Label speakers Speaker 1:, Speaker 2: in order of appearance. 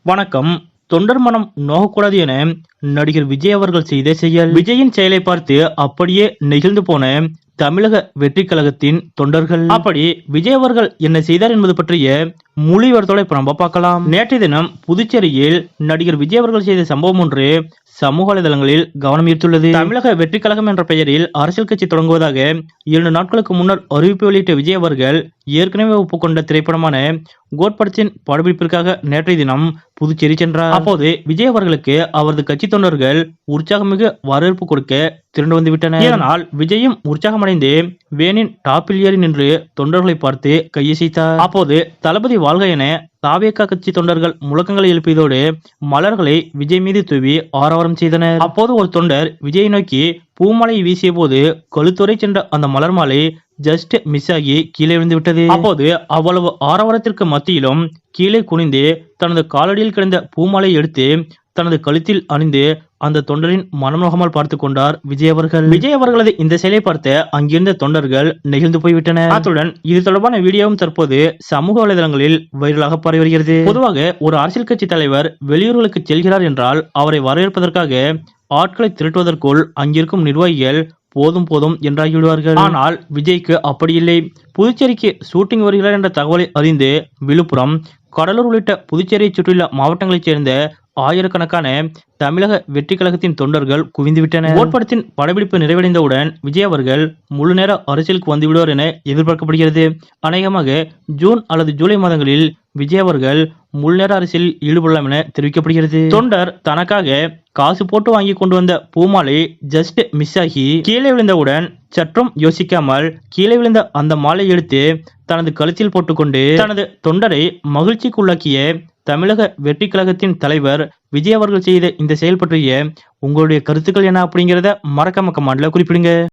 Speaker 1: வணக்கம். தொண்டர் மனம் நோகக்கூடாது என நடிகர் விஜய் அவர்கள் செய்த செயல். விஜயின் செயலை பார்த்து அப்படியே நெகிழ்ந்து போன தமிழக வெற்றி கழகத்தின் தொண்டர்கள். அப்படி விஜய் அவர்கள் என்ன செய்தார் என்பது பற்றிய முழு விவரத்தோட இப்ப நம்ம பார்க்கலாம். நேற்றைய தினம் புதுச்சேரியில் நடிகர் விஜய் அவர்கள் செய்த சம்பவம் ஒன்று சமூக வலைதளங்களில் கவனம் ஈர்த்துள்ளது. தமிழக வெற்றி கழகம் என்ற பெயரில் அரசியல் கட்சி தொடங்குவதாக 2 நாட்களுக்கு முன்னர் அறிவிப்பு வெளியிட்ட விஜய் அவர்கள் ஏற்கனவே ஒப்புக்கொண்ட திரைப்படமான கோட் படத்தின் படப்பிடிப்பிற்காக நேற்றைய தினம் புதுச்சேரி சென்றார். அப்போது விஜய் அவர்களுக்கு அவரது கட்சி தொண்டர்கள் உற்சாகமிகு வரவேற்பு கொடுக்க திரண்டு வந்துவிட்டனர். இதனால் விஜயும் உற்சாகமடைந்து வேனின் டாப்பில் ஏறி நின்று தொண்டர்களை பார்த்து கையசைத்தார். அப்போது தளபதி வாழ்க என தாவேகா கட்சி தொண்டர்கள் முழக்கங்களை எழுப்பியதோடு மலர்களை விஜய் மீது தூவி ஆரவாரம் செய்தனர். அப்போது ஒரு தொண்டர் விஜயை நோக்கி பூமாலை வீசிய போது கழுத்துறை சென்ற அந்த மலர் மாலை ஜஸ்ட் மிஸ் ஆகி கீழே விழுந்து விட்டது. அப்போது அவ்வளவு ஆரவாரத்திற்கு மத்தியிலும் கீழே குனிந்து தனது காலடியில் கிடந்த பூமாலை எடுத்து தனது கழுத்தில் அணிந்து அந்த தொண்டரின் மனநோகாமல் பார்த்து கொண்டார் விஜய் அவர்கள். விஜய் அவர்களது இந்த செயலை பார்த்த அங்கிருந்த தொண்டர்கள் நெகிழ்ந்து போய்விட்டனர். அத்துடன் இது தொடர்பான வீடியோவும் தற்போது சமூக வலைதளங்களில் வைரலாக பரவி வருகிறது. பொதுவாக ஒரு அரசியல் கட்சி தலைவர் வெளியூர்களுக்கு செல்கிறார் என்றால் அவரை வரவேற்பதற்காக ஆட்களை திரட்டுவதற்குள் அங்கிருக்கும் நிர்வாகிகள் போதும் போதும் என்றாகிவிடுவார்கள். ஆனால் விஜய்க்கு அப்படி இல்லை. புதுச்சேரிக்கு ஷூட்டிங் வருகிறார் என்ற தகவலை அறிந்து விழுப்புரம், கடலூர் உள்ளிட்ட புதுச்சேரியை சுற்றியுள்ள மாவட்டங்களைச் சேர்ந்த ஆயிரக்கணக்கான தமிழக வெற்றி கழகத்தின் தொண்டர்கள் குவிந்துவிட்டனர். கோட் படத்தின் படப்பிடிப்பு நிறைவடைந்தவுடன் விஜய் அவர்கள் முழு நேர அரசியலுக்கு வந்துவிடுவார் என எதிர்பார்க்கப்படுகிறது. அநேகமாக ஜூன் அல்லது ஜூலை மாதங்களில் விஜய் அவர்கள் முழு நேர அரசியலில் ஈடுபடலாம் என தெரிவிக்கப்படுகிறது. தொண்டர் தனக்காக காசு போட்டு வாங்கி கொண்டு வந்த பூமாலை ஜஸ்ட் மிஸ் ஆகி கீழே விழுந்தவுடன் சற்றும் யோசிக்காமல் கீழே விழுந்த அந்த மாலை எடுத்து தனது கழுத்தில் போட்டுக்கொண்டு தனது தொண்டரை மகிழ்ச்சிக்கு உள்ளாக்கிய தமிழக வெற்றி கழகத்தின் தலைவர் விஜய் அவர்கள் செய்த இந்த செயல் பற்றிய உங்களுடைய கருத்துக்கள் என்ன அப்படிங்கிறத மறக்காம கமெண்ட்ல குறிப்பிடுங்க.